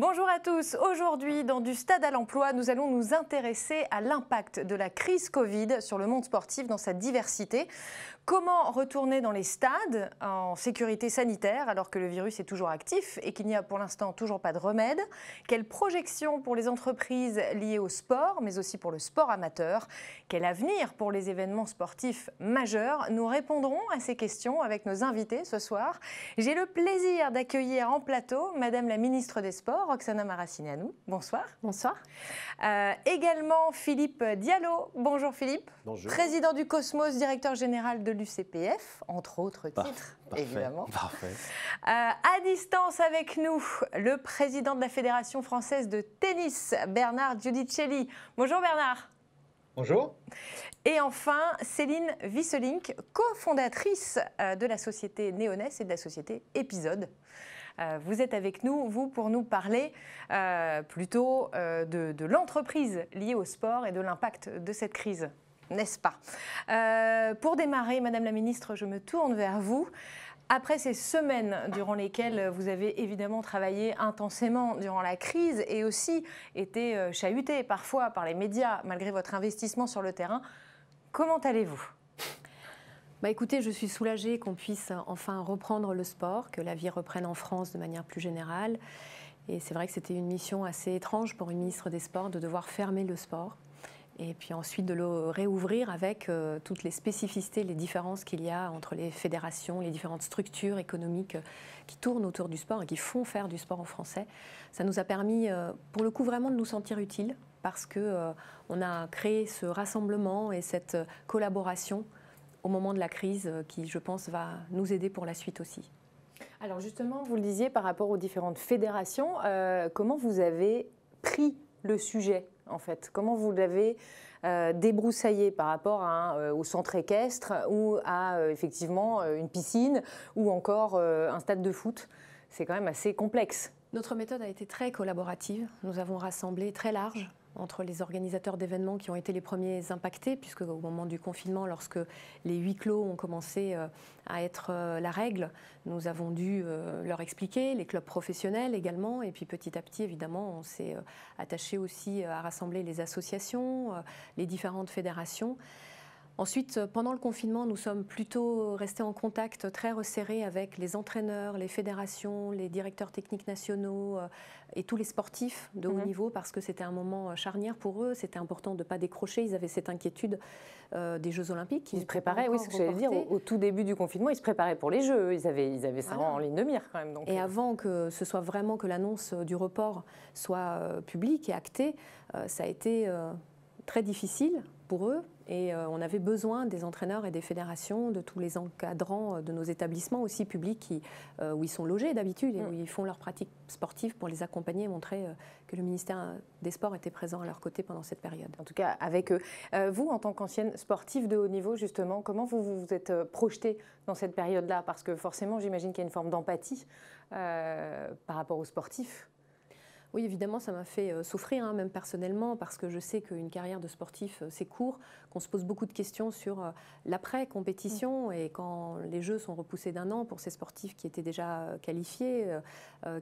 Bonjour à tous. Aujourd'hui, dans Du Stade à l'Emploi, nous allons nous intéresser à l'impact de la crise Covid sur le monde sportif dans sa diversité. Comment retourner dans les stades en sécurité sanitaire alors que le virus est toujours actif et qu'il n'y a pour l'instant toujours pas de remède? Quelles projections pour les entreprises liées au sport, mais aussi pour le sport amateur? Quel avenir pour les événements sportifs majeurs? Nous répondrons à ces questions avec nos invités ce soir. J'ai le plaisir d'accueillir en plateau Madame la ministre des Sports, Roxana Maracineanu. Bonsoir. Bonsoir. Également Philippe Diallo. Bonjour Philippe. Bonjour. Président du Cosmos, directeur général de l'UCPF, entre autres titres, évidemment. Parfait. À distance avec nous, le président de la Fédération française de tennis, Bernard Giudicelli. Bonjour Bernard. Bonjour. Et enfin, Céline Wisselink, cofondatrice de la société Néonès et de la société Épisode. Vous êtes avec nous, vous, pour nous parler plutôt de l'entreprise liée au sport et de l'impact de cette crise, n'est-ce pas? Pour démarrer, Madame la Ministre, je me tourne vers vous. Après ces semaines durant lesquelles vous avez évidemment travaillé intensément durant la crise et aussi été chahuté parfois par les médias malgré votre investissement sur le terrain, comment allez-vous ? Écoutez, je suis soulagée qu'on puisse enfin reprendre le sport, que la vie reprenne en France de manière plus générale. Et c'est vrai que c'était une mission assez étrange pour une ministre des Sports de devoir fermer le sport. Et puis ensuite de le réouvrir avec toutes les spécificités, les différences qu'il y a entre les fédérations, les différentes structures économiques qui tournent autour du sport et qui font faire du sport en français. Ça nous a permis, pour le coup, vraiment de nous sentir utiles parce qu'on a créé ce rassemblement et cette collaboration au moment de la crise qui, je pense, va nous aider pour la suite aussi. Alors justement, vous le disiez par rapport aux différentes fédérations, comment vous avez pris le sujet en fait? Comment vous l'avez débroussaillé par rapport au centre équestre ou à effectivement une piscine ou encore un stade de foot? C'est quand même assez complexe. Notre méthode a été très collaborative. Nous avons rassemblé très large entre les organisateurs d'événements qui ont été les premiers impactés, puisque au moment du confinement, lorsque les huis clos ont commencé à être la règle, nous avons dû leur expliquer, les clubs professionnels également, et puis petit à petit, évidemment, on s'est attaché aussi à rassembler les associations, les différentes fédérations. Ensuite, pendant le confinement, nous sommes plutôt restés en contact très resserré avec les entraîneurs, les fédérations, les directeurs techniques nationaux et tous les sportifs de haut niveau parce que c'était un moment charnière pour eux. C'était important de ne pas décrocher. Ils avaient cette inquiétude des Jeux Olympiques. Ils se préparaient, oui, c'est ce que j'allais dire. Au tout début du confinement, ils se préparaient pour les Jeux. Ils avaient ça en ligne de mire quand même. Donc, et avant que ce soit vraiment que l'annonce du report soit publique et actée, ça a été très difficile pour eux. Et on avait besoin des entraîneurs et des fédérations, de tous les encadrants de nos établissements aussi publics où ils sont logés d'habitude et où ils font leurs pratiques sportives pour les accompagner et montrer que le ministère des Sports était présent à leur côté pendant cette période. En tout cas, avec eux. Vous, en tant qu'ancienne sportive de haut niveau, justement, comment vous vous êtes projetée dans cette période-là? Parce que forcément, j'imagine qu'il y a une forme d'empathie par rapport aux sportifs. Oui, évidemment, ça m'a fait souffrir, même personnellement, parce que je sais qu'une carrière de sportif, c'est court, qu'on se pose beaucoup de questions sur l'après-compétition. Et quand les Jeux sont repoussés d'un an pour ces sportifs qui étaient déjà qualifiés,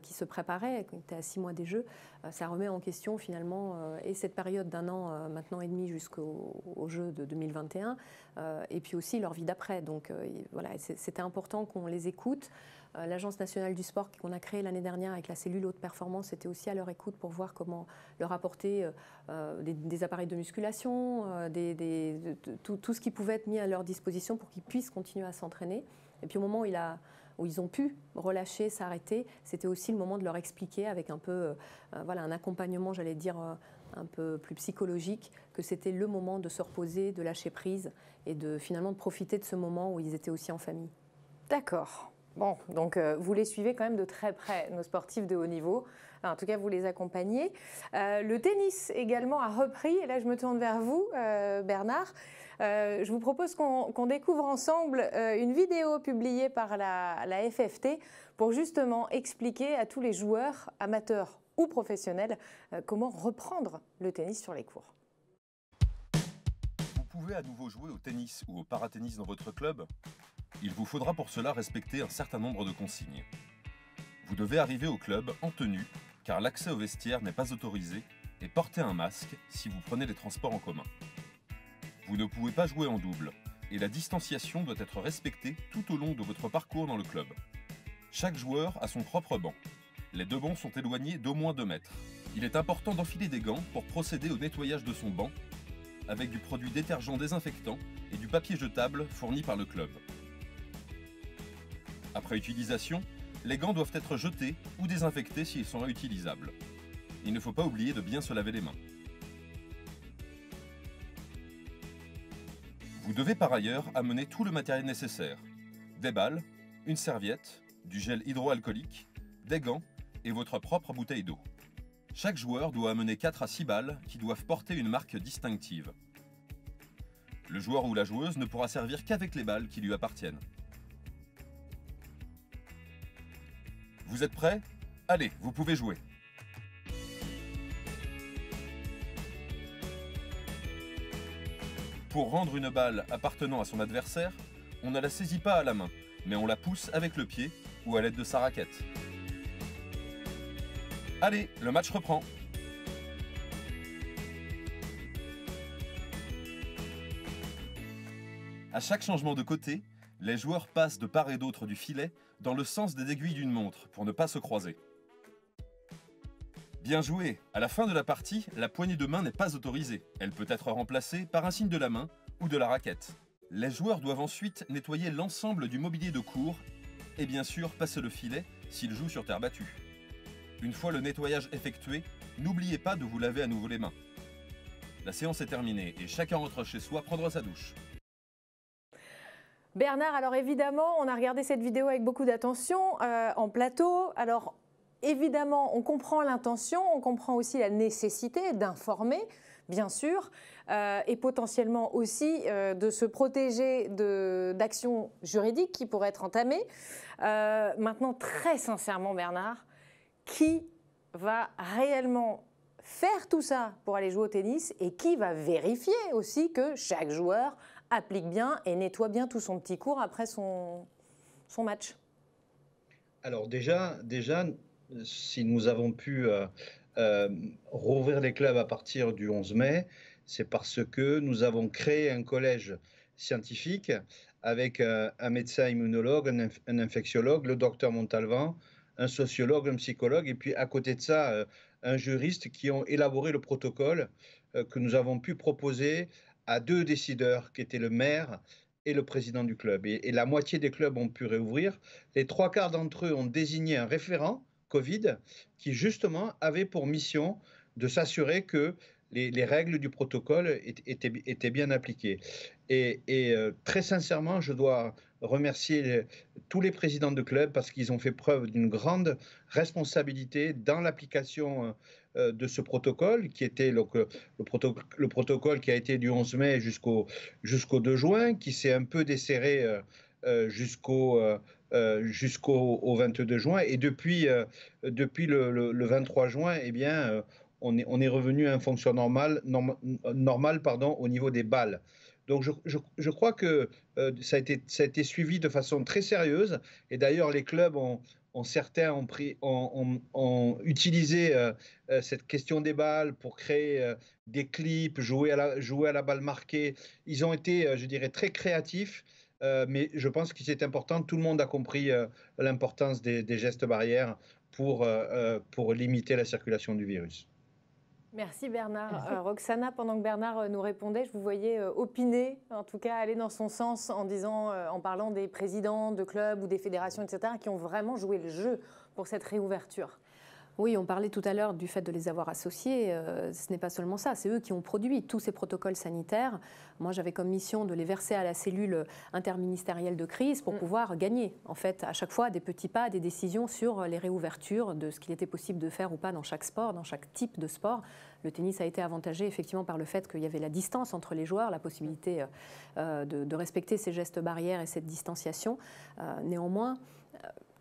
qui se préparaient, qui étaient à 6 mois des Jeux, ça remet en question finalement et cette période d'un an, maintenant et demi jusqu'aux Jeux de 2021, et puis aussi leur vie d'après. Donc voilà, c'était important qu'on les écoute. L'Agence nationale du sport qu'on a créée l'année dernière avec la cellule haute performance était aussi à leur écoute pour voir comment leur apporter des appareils de musculation, tout ce qui pouvait être mis à leur disposition pour qu'ils puissent continuer à s'entraîner. Et puis au moment où ils ont pu relâcher, s'arrêter, c'était aussi le moment de leur expliquer avec un peu un accompagnement, j'allais dire, un peu plus psychologique, que c'était le moment de se reposer, de lâcher prise et finalement de profiter de ce moment où ils étaient aussi en famille. D'accord. Bon, donc vous les suivez quand même de très près, nos sportifs de haut niveau. Alors, en tout cas, vous les accompagnez. Le tennis également a repris. Et là, je me tourne vers vous, Bernard. Je vous propose qu'on découvre ensemble une vidéo publiée par la FFT pour justement expliquer à tous les joueurs, amateurs ou professionnels, comment reprendre le tennis sur les courts. Vous pouvez à nouveau jouer au tennis ou au paratennis dans votre club. Il vous faudra pour cela respecter un certain nombre de consignes. Vous devez arriver au club en tenue, car l'accès au vestiaire n'est pas autorisé, et portez un masque si vous prenez les transports en commun. Vous ne pouvez pas jouer en double, et la distanciation doit être respectée tout au long de votre parcours dans le club. Chaque joueur a son propre banc. Les deux bancs sont éloignés d'au moins 2 mètres. Il est important d'enfiler des gants pour procéder au nettoyage de son banc, avec du produit détergent désinfectant et du papier jetable fourni par le club. Après utilisation, les gants doivent être jetés ou désinfectés s'ils sont réutilisables. Il ne faut pas oublier de bien se laver les mains. Vous devez par ailleurs amener tout le matériel nécessaire. Des balles, une serviette, du gel hydroalcoolique, des gants et votre propre bouteille d'eau. Chaque joueur doit amener 4 à 6 balles qui doivent porter une marque distinctive. Le joueur ou la joueuse ne pourra servir qu'avec les balles qui lui appartiennent. Vous êtes prêts? Allez, vous pouvez jouer. Pour rendre une balle appartenant à son adversaire, on ne la saisit pas à la main, mais on la pousse avec le pied ou à l'aide de sa raquette. Allez, le match reprend. À chaque changement de côté, les joueurs passent de part et d'autre du filet dans le sens des aiguilles d'une montre pour ne pas se croiser. Bien joué! À la fin de la partie, la poignée de main n'est pas autorisée. Elle peut être remplacée par un signe de la main ou de la raquette. Les joueurs doivent ensuite nettoyer l'ensemble du mobilier de cours et bien sûr passer le filet s'ils jouent sur terre battue. Une fois le nettoyage effectué, n'oubliez pas de vous laver à nouveau les mains. La séance est terminée et chacun rentre chez soi prendre sa douche. Bernard, alors évidemment, on a regardé cette vidéo avec beaucoup d'attention en plateau. Alors évidemment, on comprend l'intention, on comprend aussi la nécessité d'informer, bien sûr, et potentiellement aussi de se protéger d'actions juridiques qui pourraient être entamées. Maintenant, très sincèrement, Bernard, qui va réellement faire tout ça pour aller jouer au tennis et qui va vérifier aussi que chaque joueur applique bien et nettoie bien tout son petit cours après son match? Alors déjà, si nous avons pu rouvrir les clubs à partir du 11 mai, c'est parce que nous avons créé un collège scientifique avec un médecin immunologue, un infectiologue, le docteur Montalvan, un sociologue, un psychologue, et puis à côté de ça, un juriste qui ont élaboré le protocole que nous avons pu proposer à 2 décideurs, qui étaient le maire et le président du club. Et la moitié des clubs ont pu réouvrir. Les 3/4 d'entre eux ont désigné un référent Covid qui, justement, avait pour mission de s'assurer que les règles du protocole étaient bien appliquées. Et très sincèrement, je dois remercier tous les présidents de clubs parce qu'ils ont fait preuve d'une grande responsabilité dans l'application de ce protocole, qui était le protocole qui a été du 11 mai jusqu'au 2 juin, qui s'est un peu desserré jusqu'au 22 juin. Et depuis le 23 juin, eh bien, on est revenu à un fonctionnement normal au niveau des balles. Donc je crois que ça a été suivi de façon très sérieuse. Et d'ailleurs, les clubs certains ont utilisé cette question des balles pour créer des clips, jouer à la balle marquée. Ils ont été, je dirais, très créatifs. Mais je pense que c'est important. Tout le monde a compris l'importance des gestes barrières pour limiter la circulation du virus. Merci Bernard. Roxana, pendant que Bernard nous répondait, je vous voyais opiner, en tout cas aller dans son sens en parlant des présidents de clubs ou des fédérations, etc., qui ont vraiment joué le jeu pour cette réouverture. Oui, on parlait tout à l'heure du fait de les avoir associés. Ce n'est pas seulement ça, c'est eux qui ont produit tous ces protocoles sanitaires. Moi, j'avais comme mission de les verser à la cellule interministérielle de crise pour pouvoir gagner, en fait, à chaque fois des petits pas, des décisions sur les réouvertures, de ce qu'il était possible de faire ou pas dans chaque sport, dans chaque type de sport. Le tennis a été avantagé effectivement par le fait qu'il y avait la distance entre les joueurs, la possibilité de respecter ces gestes barrières et cette distanciation. Néanmoins,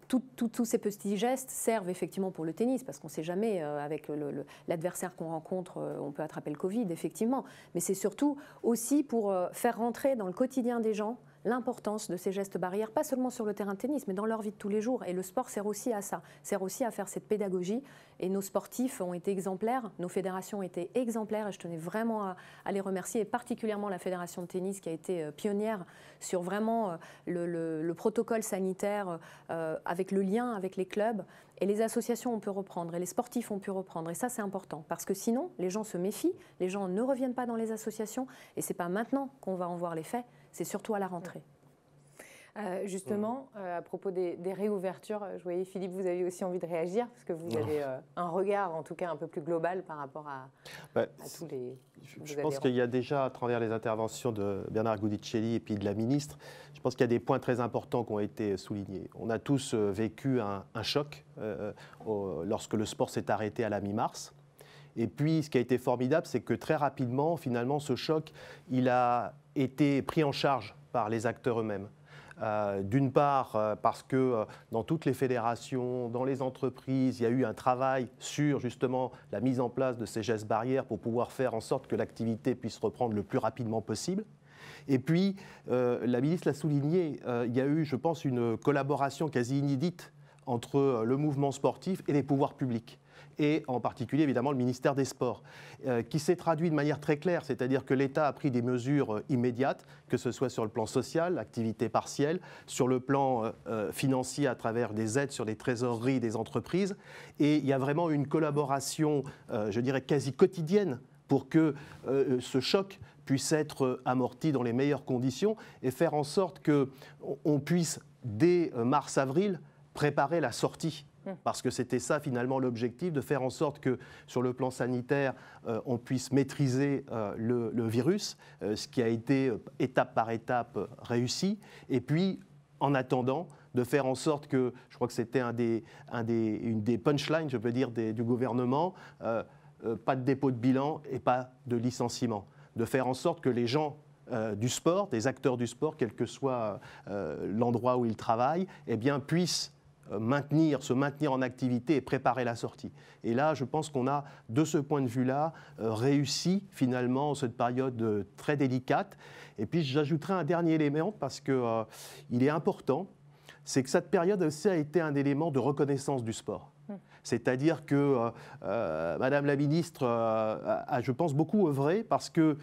tous ces petits gestes servent effectivement pour le tennis, parce qu'on ne sait jamais, avec l'adversaire qu'on rencontre, on peut attraper le Covid, effectivement. Mais c'est surtout aussi pour faire rentrer dans le quotidien des gens l'importance de ces gestes barrières, pas seulement sur le terrain de tennis, mais dans leur vie de tous les jours. Et le sport sert aussi à ça, sert aussi à faire cette pédagogie. Et nos sportifs ont été exemplaires, nos fédérations ont été exemplaires, et je tenais vraiment à les remercier, et particulièrement la fédération de tennis qui a été pionnière sur vraiment le protocole sanitaire avec le lien avec les clubs. Et les associations ont pu reprendre, et les sportifs ont pu reprendre. Et ça, c'est important, parce que sinon, les gens se méfient, les gens ne reviennent pas dans les associations, et ce n'est pas maintenant qu'on va en voir l'effet, c'est surtout à la rentrée. Justement, à propos des réouvertures, je voyais, Philippe, vous avez aussi envie de réagir, parce que vous avez un regard, en tout cas, un peu plus global par rapport à tous les... Je pense qu'il y a déjà, à travers les interventions de Bernard Guidicelli et puis de la ministre, je pense qu'il y a des points très importants qui ont été soulignés. On a tous vécu un choc lorsque le sport s'est arrêté à la mi-mars. Et puis, ce qui a été formidable, c'est que très rapidement, finalement, ce choc, il a été pris en charge par les acteurs eux-mêmes. D'une part, parce que dans toutes les fédérations, dans les entreprises, il y a eu un travail sur justement la mise en place de ces gestes barrières pour pouvoir faire en sorte que l'activité puisse reprendre le plus rapidement possible. Et puis, la ministre l'a souligné, il y a eu, je pense, une collaboration quasi inédite entre le mouvement sportif et les pouvoirs publics. Et en particulier, évidemment, le ministère des Sports, qui s'est traduit de manière très claire, c'est-à-dire que l'État a pris des mesures immédiates, que ce soit sur le plan social, l'activité partielle, sur le plan financier à travers des aides sur les trésoreries des entreprises. Et il y a vraiment une collaboration, je dirais, quasi quotidienne pour que ce choc puisse être amorti dans les meilleures conditions et faire en sorte qu'on puisse, dès mars-avril, préparer la sortie. Parce que c'était ça finalement l'objectif, de faire en sorte que sur le plan sanitaire, on puisse maîtriser le virus, ce qui a été étape par étape réussi. Et puis, en attendant, de faire en sorte que, je crois que c'était une des punchlines, je peux dire, du gouvernement, pas de dépôt de bilan et pas de licenciement. De faire en sorte que les gens du sport, des acteurs du sport, quel que soit l'endroit où ils travaillent, eh bien, puissent se maintenir en activité et préparer la sortie. Et là, je pense qu'on a, de ce point de vue-là, réussi finalement cette période très délicate. Et puis, j'ajouterai un dernier élément parce qu'il est important, c'est que cette période aussi a été un élément de reconnaissance du sport. C'est-à-dire que Madame la ministre a, je pense, beaucoup œuvré parce que,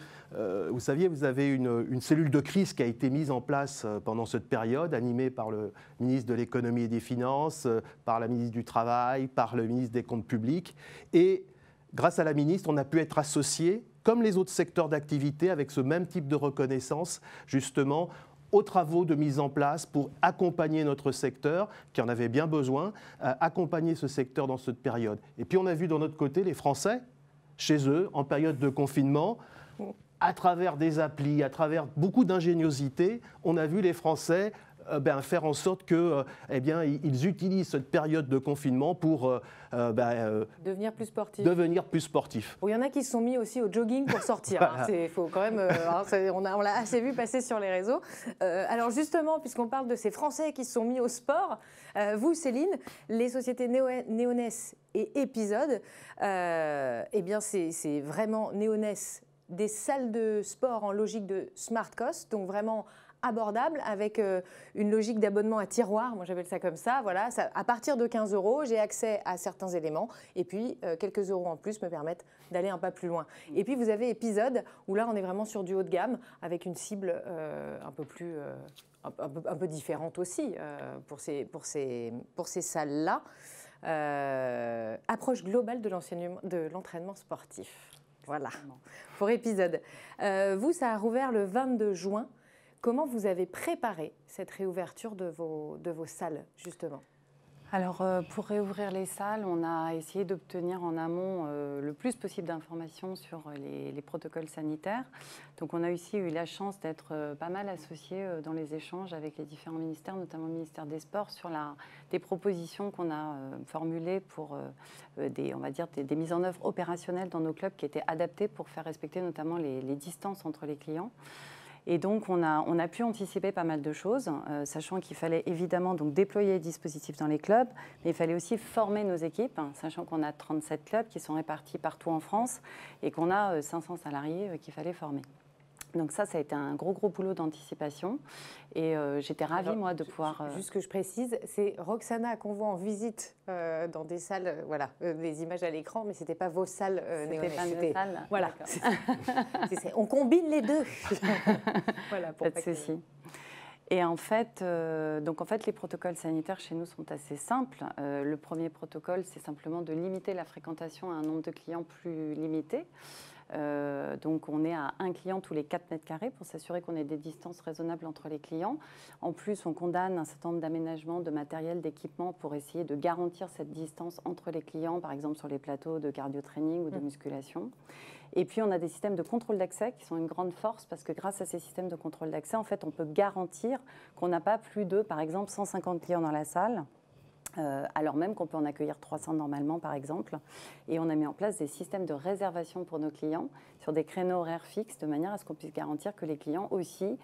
vous saviez, vous avez une cellule de crise qui a été mise en place pendant cette période, animée par le ministre de l'Économie et des Finances, par la ministre du Travail, par le ministre des Comptes publics. Et grâce à la ministre, on a pu être associés, comme les autres secteurs d'activité, avec ce même type de reconnaissance, justement, aux travaux de mise en place pour accompagner notre secteur, qui en avait bien besoin, accompagner ce secteur dans cette période. Et puis on a vu de notre côté les Français, chez eux, en période de confinement, à travers des applis, à travers beaucoup d'ingéniosité, on a vu les Français faire en sorte que, ils utilisent cette période de confinement pour devenir plus sportifs. Bon, il y en a qui se sont mis aussi au jogging pour sortir. Il faut quand même, on l'a assez vu passer sur les réseaux. Alors justement, puisqu'on parle de ces Français qui se sont mis au sport, vous, Céline, les sociétés Néonès et Épisode, c'est vraiment Néonès, des salles de sport en logique de smart cost, donc vraiment abordable, avec une logique d'abonnement à tiroir, moi j'appelle ça comme ça, voilà, à partir de 15 €, j'ai accès à certains éléments, et puis quelques euros en plus me permettent d'aller un pas plus loin. Et puis vous avez Épisode, où là on est vraiment sur du haut de gamme, avec une cible un peu différente aussi pour ces salles-là. Approche globale de l'entraînement sportif. Voilà, pour Épisode. Vous, ça a rouvert le 22 juin. Comment vous avez préparé cette réouverture de vos salles, justement ? Alors, pour réouvrir les salles, on a essayé d'obtenir en amont le plus possible d'informations sur les protocoles sanitaires. Donc, on a aussi eu la chance d'être pas mal associés dans les échanges avec les différents ministères, notamment le ministère des Sports, sur des propositions qu'on a formulées pour des mises en œuvre opérationnelles dans nos clubs qui étaient adaptées pour faire respecter notamment les distances entre les clients. Et donc, on a pu anticiper pas mal de choses, sachant qu'il fallait évidemment donc, déployer les dispositifs dans les clubs, mais il fallait aussi former nos équipes, sachant qu'on a 37 clubs qui sont répartis partout en France et qu'on a 500 salariés qu'il fallait former. Donc ça a été un gros boulot d'anticipation. Et j'étais ravie, moi, de pouvoir... Juste que je précise, c'est Roxana qu'on voit en visite dans des salles, voilà, des images à l'écran, mais ce n'était pas vos salles néonais. C'était pas nos salles. Voilà. On combine les deux. Voilà, pour pas de souci. Et en fait, les protocoles sanitaires chez nous sont assez simples. Le premier protocole, c'est simplement de limiter la fréquentation à un nombre de clients plus limité. Donc on est à 1 client tous les 4 mètres carrés pour s'assurer qu'on ait des distances raisonnables entre les clients. En plus, on condamne un certain nombre d'aménagements, de matériel, d'équipement pour essayer de garantir cette distance entre les clients, par exemple sur les plateaux de cardio-training ou de musculation. Et puis on a des systèmes de contrôle d'accès qui sont une grande force parce que grâce à ces systèmes de contrôle d'accès, en fait, on peut garantir qu'on n'a pas plus de, par exemple, 150 clients dans la salle. Alors même qu'on peut en accueillir 300 normalement, par exemple. Et on a mis en place des systèmes de réservation pour nos clients sur des créneaux horaires fixes, de manière à ce qu'on puisse garantir que les clients aussi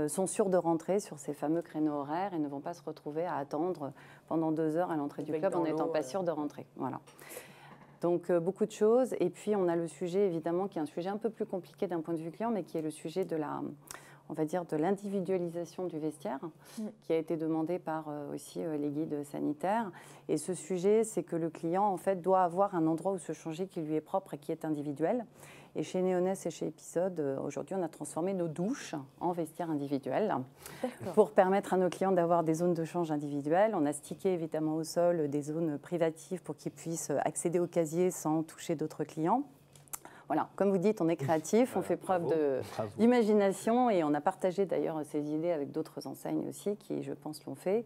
sont sûrs de rentrer sur ces fameux créneaux horaires et ne vont pas se retrouver à attendre pendant 2 heures à l'entrée du club en n'étant pas sûrs de rentrer. Voilà. Donc beaucoup de choses. Et puis on a le sujet, évidemment, qui est un sujet un peu plus compliqué d'un point de vue client, mais qui est le sujet de la... on va dire, de l'individualisation du vestiaire, qui a été demandé par aussi les guides sanitaires. Et ce sujet, c'est que le client, en fait, doit avoir un endroit où se changer qui lui est propre et qui est individuel. Et chez Néonès et chez Episode, aujourd'hui, on a transformé nos douches en vestiaires individuels pour permettre à nos clients d'avoir des zones de change individuelles. On a stické, évidemment, au sol des zones privatives pour qu'ils puissent accéder au casier sans toucher d'autres clients. Voilà, comme vous dites, on est créatif, on fait preuve d'imagination et on a partagé d'ailleurs ces idées avec d'autres enseignes aussi qui, je pense, l'ont fait.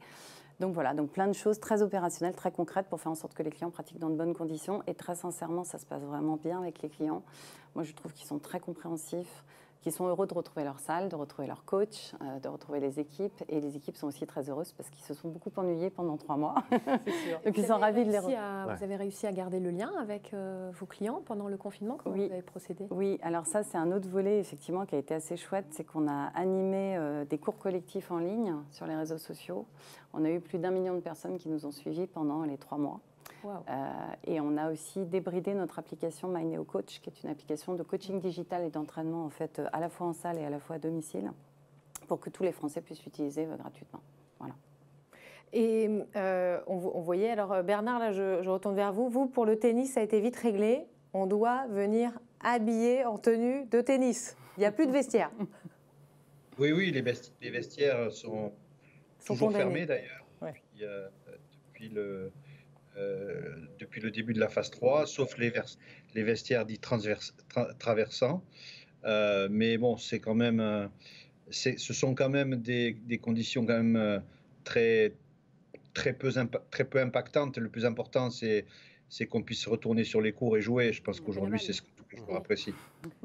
Donc voilà, donc plein de choses très opérationnelles, très concrètes pour faire en sorte que les clients pratiquent dans de bonnes conditions. Et très sincèrement, ça se passe vraiment bien avec les clients. Moi, je trouve qu'ils sont très compréhensifs, qu'ils sont heureux de retrouver leur salle, de retrouver leur coach, de retrouver les équipes. Et les équipes sont aussi très heureuses parce qu'ils se sont beaucoup ennuyés pendant 3 mois. C'est sûr. Donc ils sont ravis de les retrouver. Vous avez réussi à garder le lien avec vos clients pendant le confinement? Comment vous avez procédé? Oui, alors ça, c'est un autre volet, effectivement, qui a été assez chouette. C'est qu'on a animé des cours collectifs en ligne sur les réseaux sociaux. On a eu plus d'1 million de personnes qui nous ont suivis pendant les 3 mois. Wow. Et on a aussi débridé notre application MyNeoCoach, qui est une application de coaching digital et d'entraînement, en fait, à la fois en salle et à la fois à domicile, pour que tous les Français puissent l'utiliser gratuitement. Voilà. Et on voyait, alors Bernard, là, je retourne vers vous. Vous, pour le tennis, ça a été vite réglé. On doit venir habillé en tenue de tennis. Il n'y a plus de vestiaire. Oui, les vestiaires sont toujours fermés d'ailleurs. Ouais. Depuis le début de la phase 3, sauf les vestiaires dits traversants. Mais bon, c'est quand même, ce sont quand même des conditions quand même très peu impactantes. Le plus important, c'est qu'on puisse retourner sur les cours et jouer. Je pense qu'aujourd'hui, c'est ce que tous les joueurs apprécient.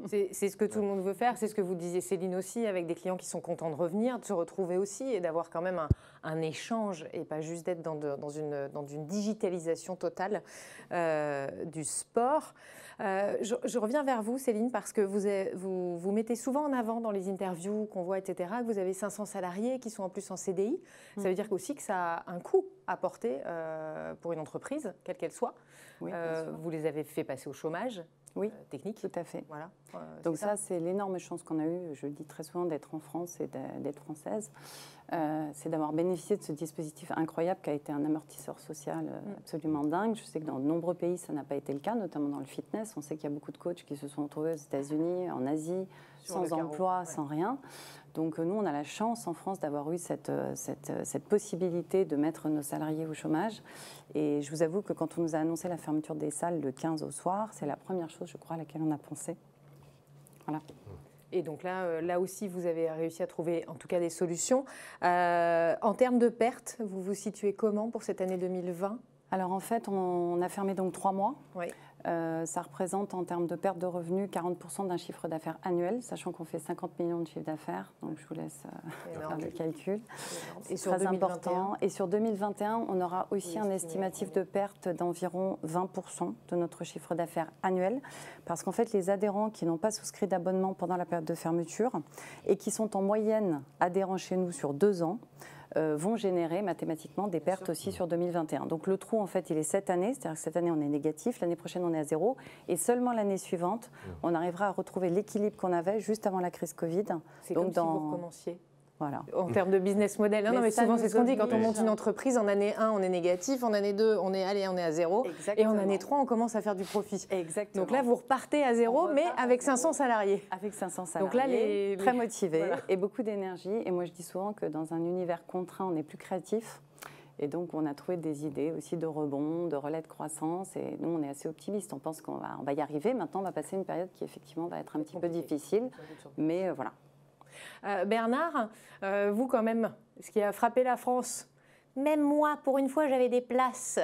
C'est ce que tout le monde veut faire. C'est ce que vous disiez, Céline, aussi, avec des clients qui sont contents de revenir, de se retrouver aussi et d'avoir quand même un échange et pas juste d'être dans une digitalisation totale du sport. Je reviens vers vous, Céline, parce que vous mettez souvent en avant dans les interviews qu'on voit, etc., que vous avez 500 salariés qui sont en plus en CDI. Ça veut dire aussi que ça a un coût à porter pour une entreprise, quelle qu'elle soit. Oui, vous les avez fait passer au chômage. Oui, technique. Tout à fait. Voilà. Donc ça, c'est l'énorme chance qu'on a eue, je le dis très souvent, d'être en France et d'être française. C'est d'avoir bénéficié de ce dispositif incroyable qui a été un amortisseur social absolument dingue. Je sais que dans de nombreux pays, ça n'a pas été le cas, notamment dans le fitness. On sait qu'il y a beaucoup de coachs qui se sont retrouvés aux États-Unis, en Asie, sans emploi, sans rien. Donc nous, on a la chance en France d'avoir eu cette possibilité de mettre nos salariés au chômage. Et je vous avoue que quand on nous a annoncé la fermeture des salles le 15 au soir, c'est la première chose, je crois, à laquelle on a pensé. Voilà. Et donc là aussi, vous avez réussi à trouver en tout cas des solutions. En termes de pertes, vous vous situez comment pour cette année 2020 ? Alors en fait, on a fermé donc 3 mois. Oui. Ça représente en termes de perte de revenus 40% d'un chiffre d'affaires annuel, sachant qu'on fait 50 millions de chiffre d'affaires. Donc je vous laisse faire le calcul. Et sur très 2021 important. Et sur 2021, on aura aussi un estimatif de perte d'environ 20% de notre chiffre d'affaires annuel. Parce qu'en fait, les adhérents qui n'ont pas souscrit d'abonnement pendant la période de fermeture et qui sont en moyenne adhérents chez nous sur 2 ans, vont générer mathématiquement des pertes aussi sur 2021. Donc le trou, en fait, il est cette année, c'est-à-dire que cette année, on est négatif, l'année prochaine, on est à 0, et seulement l'année suivante, on arrivera à retrouver l'équilibre qu'on avait juste avant la crise Covid. C'est comme si vous recommenciez. Voilà. En termes de business model. Non, mais souvent, c'est ce qu'on dit. Quand on monte une entreprise, en année 1, on est négatif. En année 2, on est à 0. Exactement. Et en année 3, on commence à faire du profit. Exactement. Donc là, vous repartez à 0, mais avec 500 salariés. Avec 500 salariés. Donc là, très motivés voilà. et beaucoup d'énergie. Et moi, je dis souvent que dans un univers contraint, on est plus créatif. Et donc, on a trouvé des idées aussi de rebond, de relais de croissance. Et nous, on est assez optimistes. On pense qu'on va y arriver. Maintenant, on va passer une période qui, effectivement, va être un petit peu difficile. Mais voilà. Bernard, vous quand même, ce qui a frappé la France, même moi, pour une fois, j'avais des places.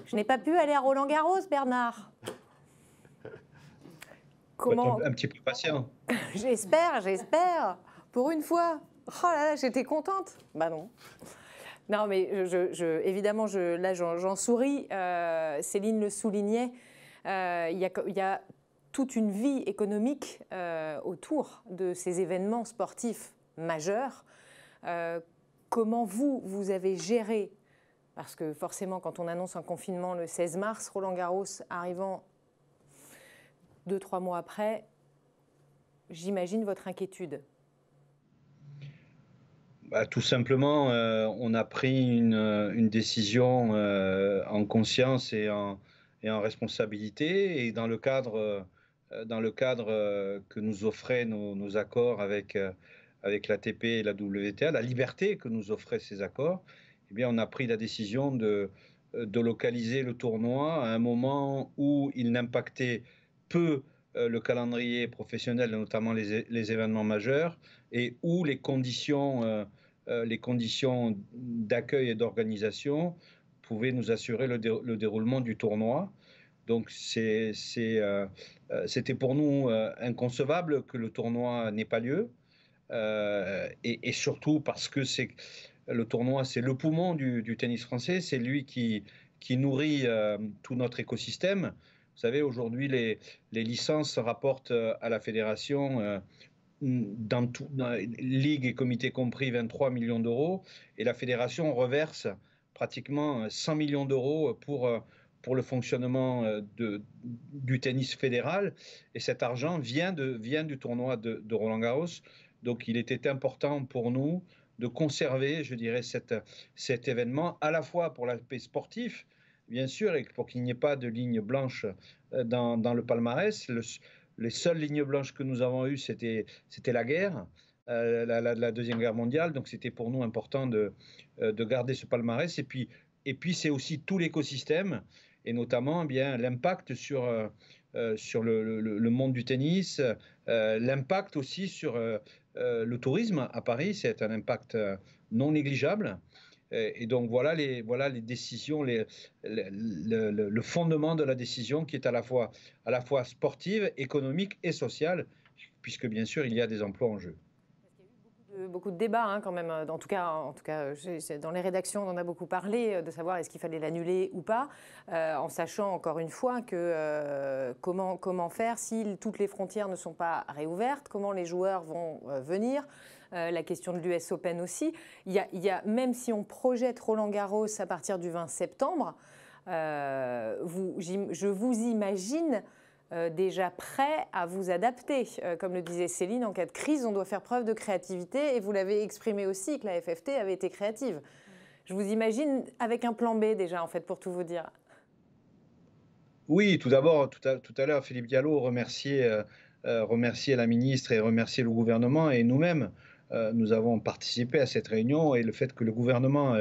Je n'ai pas pu aller à Roland-Garros, Bernard. Comment... Un petit peu patient. J'espère. Pour une fois. Oh là là, j'étais contente. Bah non. Non, mais évidemment, là, j'en souris. Céline le soulignait. Il y a toute une vie économique autour de ces événements sportifs majeurs. Comment vous avez géré, parce que forcément quand on annonce un confinement le 16 mars, Roland-Garros arrivant 2-3 mois après, j'imagine votre inquiétude. Tout simplement, on a pris une décision en conscience et en responsabilité, et dans le cadre que nous offraient nos accords avec l'ATP et la WTA, la liberté que nous offraient ces accords, eh bien, on a pris la décision de localiser le tournoi à un moment où il n'impactait peu le calendrier professionnel, notamment les événements majeurs, et où les conditions d'accueil et d'organisation pouvaient nous assurer le déroulement du tournoi. Donc c'était pour nous inconcevable que le tournoi n'ait pas lieu, et surtout parce que le tournoi, c'est le poumon du tennis français, c'est lui qui nourrit tout notre écosystème. Vous savez, aujourd'hui, les licences rapportent à la fédération, dans ligue et comité compris, 23 millions d'euros, et la fédération reverse pratiquement 100 millions d'euros pour le fonctionnement du tennis fédéral, et cet argent vient du tournoi de Roland-Garros. Donc il était important pour nous de conserver, je dirais, cet événement, à la fois pour l'aspect sportif, bien sûr, et pour qu'il n'y ait pas de ligne blanche dans le palmarès. Les seules lignes blanches que nous avons eues, c'était la guerre, la Deuxième Guerre mondiale. Donc c'était pour nous important de garder ce palmarès. Et puis c'est aussi tout l'écosystème, et notamment bien l'impact sur le monde du tennis, l'impact aussi sur le tourisme à Paris. C'est un impact non négligeable. Et donc voilà les décisions, le fondement de la décision, qui est à la fois sportive, économique et sociale, puisque bien sûr il y a des emplois en jeu. Beaucoup de débats hein, quand même, en tout cas dans les rédactions on en a beaucoup parlé, de savoir est-ce qu'il fallait l'annuler ou pas, en sachant encore une fois que comment faire si toutes les frontières ne sont pas réouvertes, comment les joueurs vont venir. La question de l'US Open aussi. Il y a, même si on projette Roland-Garros à partir du 20 septembre, je vous imagine déjà prêt à vous adapter. Comme le disait Céline, en cas de crise, on doit faire preuve de créativité, et vous l'avez exprimé aussi, que la FFT avait été créative. Je vous imagine avec un plan B déjà, en fait, pour tout vous dire. Oui, tout d'abord, tout à l'heure, Philippe Diallo remerciait la ministre et remerciait le gouvernement, et nous-mêmes, nous avons participé à cette réunion, et le fait que le gouvernement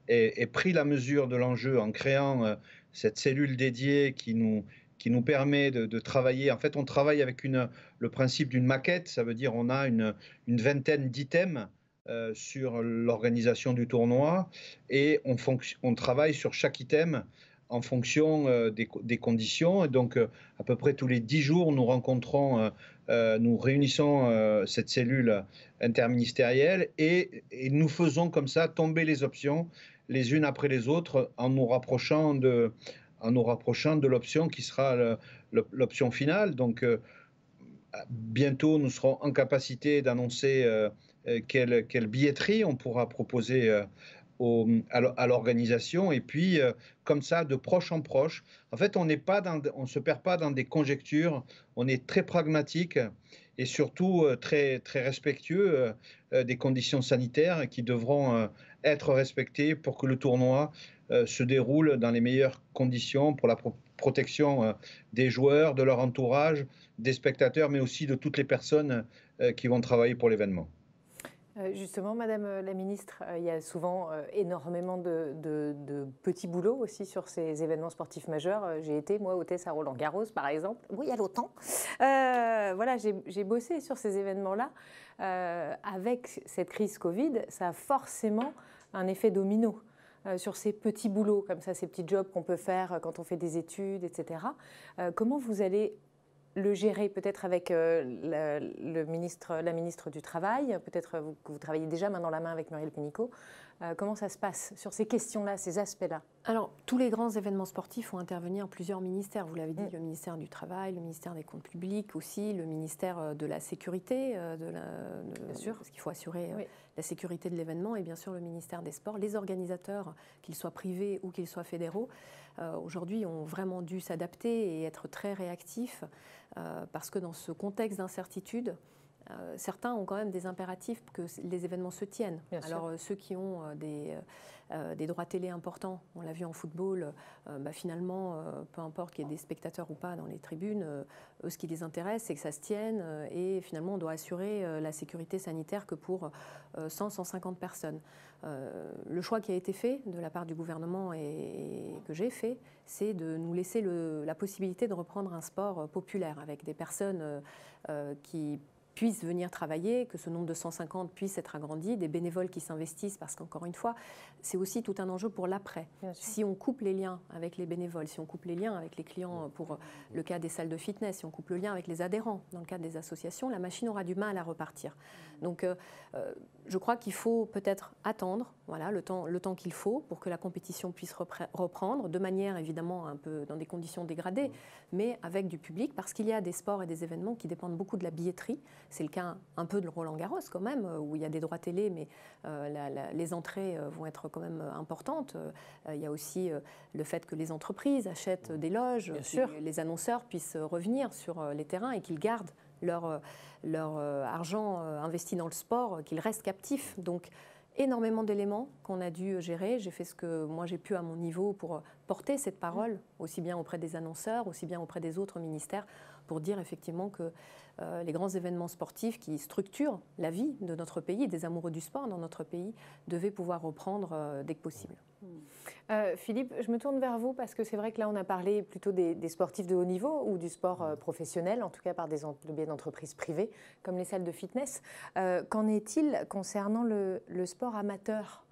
ait pris la mesure de l'enjeu en créant cette cellule dédiée qui nous permet de travailler. En fait, on travaille avec le principe d'une maquette, ça veut dire on a une vingtaine d'items sur l'organisation du tournoi, et on travaille sur chaque item en fonction des conditions. Et donc, à peu près tous les 10 jours, nous réunissons cette cellule interministérielle, et nous faisons comme ça tomber les options les unes après les autres, en nous rapprochant de l'option qui sera l'option finale. Donc, bientôt, nous serons en capacité d'annoncer quelle billetterie on pourra proposer à l'organisation, et puis comme ça, de proche en proche. En fait, on ne se perd pas dans des conjectures, on est très pragmatique et surtout très, très respectueux des conditions sanitaires qui devront être respectées pour que le tournoi se déroule dans les meilleures conditions pour la protection des joueurs, de leur entourage, des spectateurs, mais aussi de toutes les personnes qui vont travailler pour l'événement. Justement, Madame la Ministre, il y a souvent énormément de petits boulots aussi sur ces événements sportifs majeurs. J'ai été, moi, hôtesse à Roland-Garros, par exemple. Oui, il y a longtemps. Voilà, j'ai bossé sur ces événements-là. Avec cette crise Covid, ça a forcément un effet domino sur ces petits boulots, comme ça, ces petits jobs qu'on peut faire quand on fait des études, etc. Comment vous allez le gérer, peut-être avec la ministre du Travail, peut-être que vous travaillez déjà main dans la main avec Muriel Pénicaud. Comment ça se passe sur ces questions-là, ces aspects-là? Alors, tous les grands événements sportifs font intervenir plusieurs ministères. Vous l'avez dit, le ministère du Travail, le ministère des Comptes publics aussi, le ministère de la Sécurité, bien sûr, parce qu'il faut assurer la sécurité de l'événement, et bien sûr le ministère des Sports. Les organisateurs, qu'ils soient privés ou qu'ils soient fédéraux, aujourd'hui ont vraiment dû s'adapter et être très réactifs, parce que dans ce contexte d'incertitude, certains ont quand même des impératifs que les événements se tiennent. Alors ceux qui ont des droits télé importants, on l'a vu en football, finalement, peu importe qu'il y ait des spectateurs ou pas dans les tribunes, eux, ce qui les intéresse, c'est que ça se tienne, et finalement on doit assurer la sécurité sanitaire que pour 100-150 personnes. Le choix qui a été fait de la part du gouvernement et que j'ai fait, c'est de nous laisser la possibilité de reprendre un sport populaire avec des personnes qui puissent venir travailler, que ce nombre de 150 puisse être agrandi, des bénévoles qui s'investissent, parce qu'encore une fois, c'est aussi tout un enjeu pour l'après. Si on coupe les liens avec les bénévoles, si on coupe les liens avec les clients pour le cas des salles de fitness, si on coupe le lien avec les adhérents dans le cadre des associations, la machine aura du mal à repartir. Donc je crois qu'il faut peut-être attendre le temps qu'il faut pour que la compétition puisse reprendre, de manière évidemment un peu dans des conditions dégradées, mais avec du public, parce qu'il y a des sports et des événements qui dépendent beaucoup de la billetterie. C'est le cas un peu de Roland-Garros quand même, où il y a des droits télé, mais les entrées vont être quand même importantes. Il y a aussi le fait que les entreprises achètent des loges, que les annonceurs puissent revenir sur les terrains et qu'ils gardent leur argent investi dans le sport, qu'ils restent captifs. Donc énormément d'éléments qu'on a dû gérer. J'ai fait ce que moi j'ai pu à mon niveau pour porter cette parole, aussi bien auprès des annonceurs, aussi bien auprès des autres ministères, pour dire effectivement que les grands événements sportifs qui structurent la vie de notre pays, des amoureux du sport dans notre pays, devaient pouvoir reprendre dès que possible. Philippe, je me tourne vers vous parce que c'est vrai que là on a parlé plutôt des sportifs de haut niveau ou du sport professionnel, en tout cas par le biais d'entreprises privées comme les salles de fitness. Qu'en est-il concernant le sport amateur?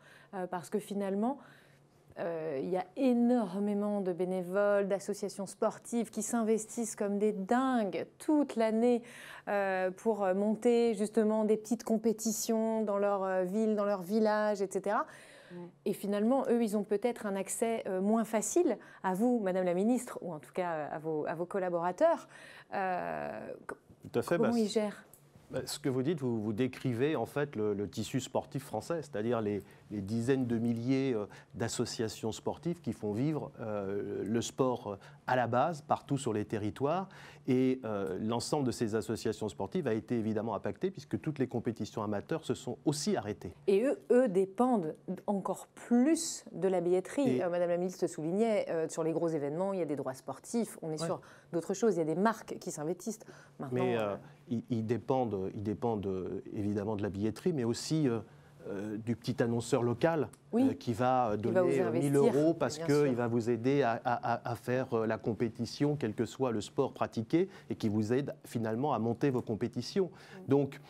Parce que finalement, il y a énormément de bénévoles, d'associations sportives qui s'investissent comme des dingues toute l'année pour monter justement des petites compétitions dans leur ville, dans leur village, etc. Et finalement, eux, ils ont peut-être un accès moins facile à vous, Madame la Ministre, ou en tout cas à vos collaborateurs. Tout à fait. Comment ils gèrent ? Ce que vous dites, vous décrivez en fait le tissu sportif français, c'est-à-dire les dizaines de milliers d'associations sportives qui font vivre le sport à la base, partout sur les territoires. Et l'ensemble de ces associations sportives a été évidemment impacté puisque toutes les compétitions amateurs se sont aussi arrêtées. Et eux dépendent encore plus de la billetterie. Madame la ministre soulignait, sur les gros événements, il y a des droits sportifs, on est sur d'autres choses, il y a des marques qui s'investissent. Maintenant, mais ils dépendent évidemment de la billetterie, mais aussi du petit annonceur local qui va donner 1 000 € parce qu'il va vous aider à faire la compétition, quel que soit le sport pratiqué, et qui vous aide finalement à monter vos compétitions. Donc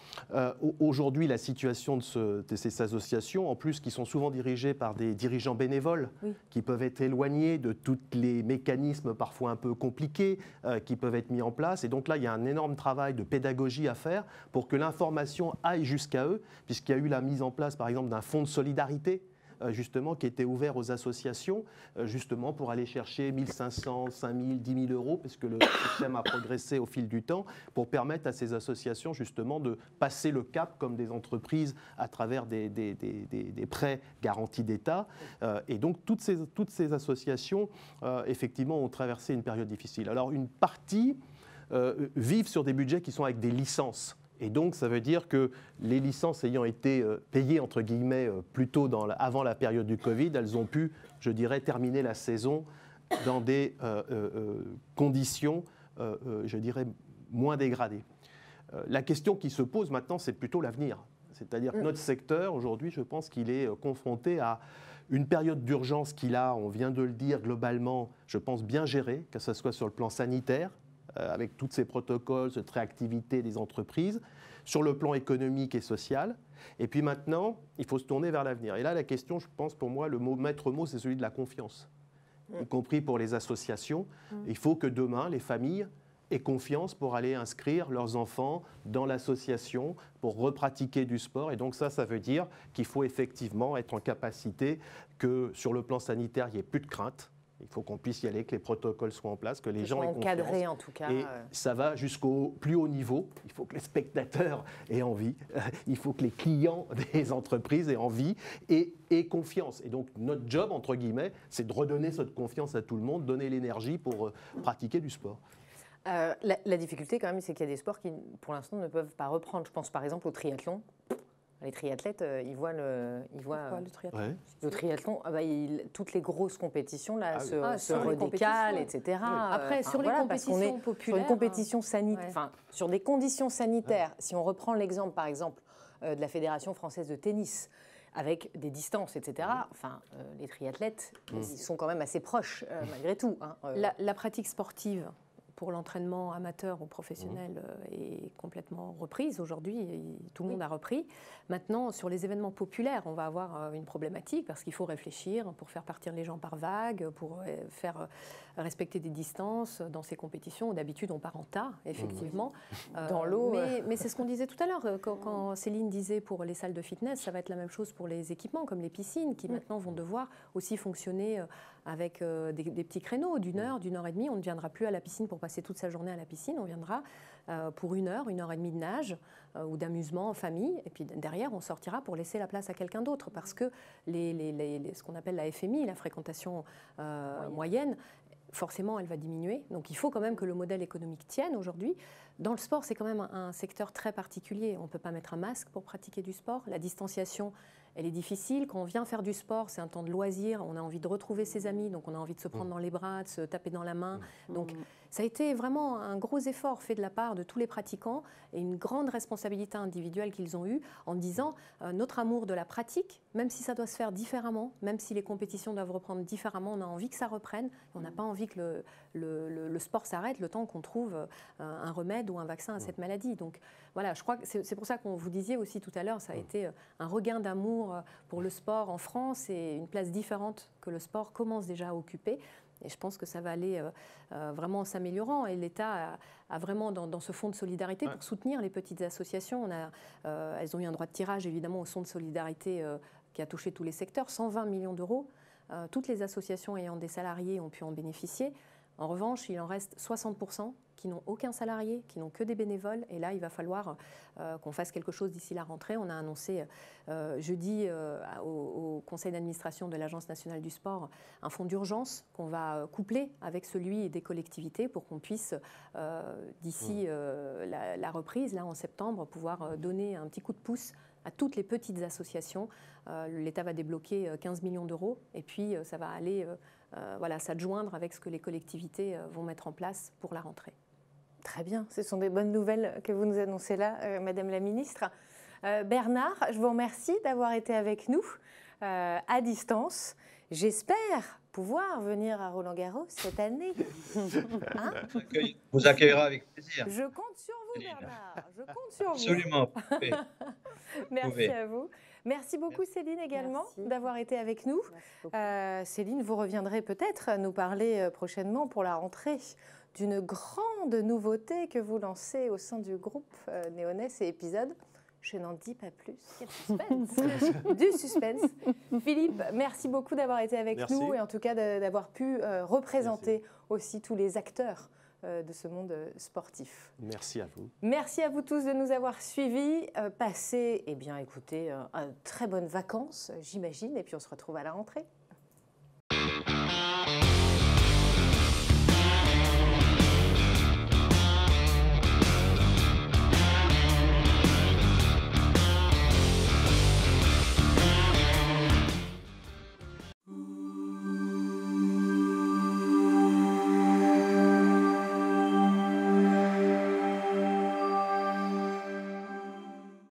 aujourd'hui, la situation de ces associations, en plus qui sont souvent dirigées par des dirigeants bénévoles, qui peuvent être éloignés de tous les mécanismes parfois un peu compliqués qui peuvent être mis en place. Et donc là, il y a un énorme travail de pédagogie à faire pour que l'information aille jusqu'à eux, puisqu'il y a eu la mise en place, par exemple, d'un fonds de solidarité justement, qui était ouvert aux associations, justement pour aller chercher 1 500, 5 000, 10 000 euros, parce que le système a progressé au fil du temps, pour permettre à ces associations, justement, de passer le cap comme des entreprises à travers des prêts garantis d'État. Et donc, toutes ces associations, effectivement, ont traversé une période difficile. Alors, une partie vivent sur des budgets qui sont avec des licences. Et donc, ça veut dire que les licences ayant été payées, entre guillemets, plus tôt avant la période du Covid, elles ont pu, je dirais, terminer la saison dans des conditions, je dirais, moins dégradées. La question qui se pose maintenant, c'est plutôt l'avenir. C'est-à-dire que notre secteur, aujourd'hui, je pense qu'il est confronté à une période d'urgence qu'il a, on vient de le dire, globalement, je pense, bien gérée, que ce soit sur le plan sanitaire, avec tous ces protocoles, cette réactivité des entreprises, sur le plan économique et social. Et puis maintenant, il faut se tourner vers l'avenir. Et là, la question, je pense, pour moi, le maître mot, c'est celui de la confiance, y compris pour les associations. Il faut que demain, les familles aient confiance pour aller inscrire leurs enfants dans l'association, pour repratiquer du sport. Et donc ça veut dire qu'il faut effectivement être en capacité que, sur le plan sanitaire, il n'y ait plus de crainte. Il faut qu'on puisse y aller, que les protocoles soient en place, que les gens aient confiance. Encadrés en tout cas. Et ça va jusqu'au plus haut niveau. Il faut que les spectateurs aient envie. Il faut que les clients des entreprises aient envie et aient confiance. Et donc notre job, entre guillemets, c'est de redonner cette confiance à tout le monde, donner l'énergie pour pratiquer du sport. La difficulté quand même, c'est qu'il y a des sports qui, pour l'instant, ne peuvent pas reprendre. Je pense par exemple au triathlon. Les triathlètes, ils voient le triathlon. Ouais. Le triathlon, toutes les grosses compétitions là, se redécalent, redécalent, etc. Après, sur les compétitions populaires, sur une compétition sanitaire, sur des conditions sanitaires, si on reprend l'exemple, par exemple, de la Fédération française de tennis, avec des distances, etc., les triathlètes, ils sont quand même assez proches, malgré tout. La pratique sportive pour l'entraînement amateur ou professionnel est complètement reprise aujourd'hui. Tout le monde a repris. Maintenant, sur les événements populaires, on va avoir une problématique parce qu'il faut réfléchir pour faire partir les gens par vagues, pour faire respecter des distances dans ces compétitions. D'habitude, on part en tas, effectivement, dans l'eau. Mais c'est ce qu'on disait tout à l'heure. Quand Céline disait pour les salles de fitness, ça va être la même chose pour les équipements, comme les piscines, qui maintenant vont devoir aussi fonctionner avec des petits créneaux d'une heure et demie. On ne viendra plus à la piscine pour passer toute sa journée à la piscine. On viendra pour 1 heure et demie de nage ou d'amusement en famille. Et puis derrière, on sortira pour laisser la place à quelqu'un d'autre. Parce que ce qu'on appelle la FMI, la fréquentation moyenne, forcément, elle va diminuer. Donc il faut quand même que le modèle économique tienne aujourd'hui. Dans le sport, c'est quand même un secteur très particulier. On ne peut pas mettre un masque pour pratiquer du sport. La distanciation, elle est difficile. Quand on vient faire du sport, c'est un temps de loisir. On a envie de retrouver ses amis, donc on a envie de se prendre dans les bras, de se taper dans la main. Donc ça a été vraiment un gros effort fait de la part de tous les pratiquants et une grande responsabilité individuelle qu'ils ont eue en disant notre amour de la pratique, même si ça doit se faire différemment, même si les compétitions doivent reprendre différemment, on a envie que ça reprenne. On n'a pas envie que le sport s'arrête le temps qu'on trouve un remède ou un vaccin à cette maladie. Donc voilà, je crois que c'est pour ça qu'on vous disait aussi tout à l'heure, ça a été un regain d'amour pour le sport en France et une place différente que le sport commence déjà à occuper. Et je pense que ça va aller vraiment en s'améliorant. Et l'État a vraiment, dans ce fonds de solidarité, pour soutenir les petites associations, elles ont eu un droit de tirage, évidemment, au fonds de solidarité qui a touché tous les secteurs, 120 millions d'euros. Toutes les associations ayant des salariés ont pu en bénéficier. En revanche, il en reste 60% qui n'ont aucun salarié, qui n'ont que des bénévoles. Et là, il va falloir qu'on fasse quelque chose d'ici la rentrée. On a annoncé jeudi au conseil d'administration de l'Agence nationale du sport un fonds d'urgence qu'on va coupler avec celui des collectivités pour qu'on puisse, d'ici la reprise, là en septembre, pouvoir donner un petit coup de pouce à toutes les petites associations. L'État va débloquer 15 millions d'euros et puis ça va aller s'adjoindre avec ce que les collectivités vont mettre en place pour la rentrée. Très bien, ce sont des bonnes nouvelles que vous nous annoncez là, Madame la Ministre. Bernard, je vous remercie d'avoir été avec nous à distance. J'espère pouvoir venir à Roland-Garros cette année. Hein, vous accueillera avec plaisir. Je compte sur vous, Bernard. Je compte sur vous. Absolument. Merci à vous. Merci beaucoup, Céline, également, d'avoir été avec nous. Céline, vous reviendrez peut-être nous parler prochainement pour la rentrée d'une grande nouveauté que vous lancez au sein du groupe Néonès et Épisode. Je n'en dis pas plus. Quel suspense. Du suspense. Philippe, merci beaucoup d'avoir été avec nous et en tout cas d'avoir pu représenter aussi tous les acteurs de ce monde sportif. Merci à vous. Merci à vous tous de nous avoir suivis. Passez, eh bien, écoutez, très bonnes vacances, j'imagine, et puis on se retrouve à la rentrée.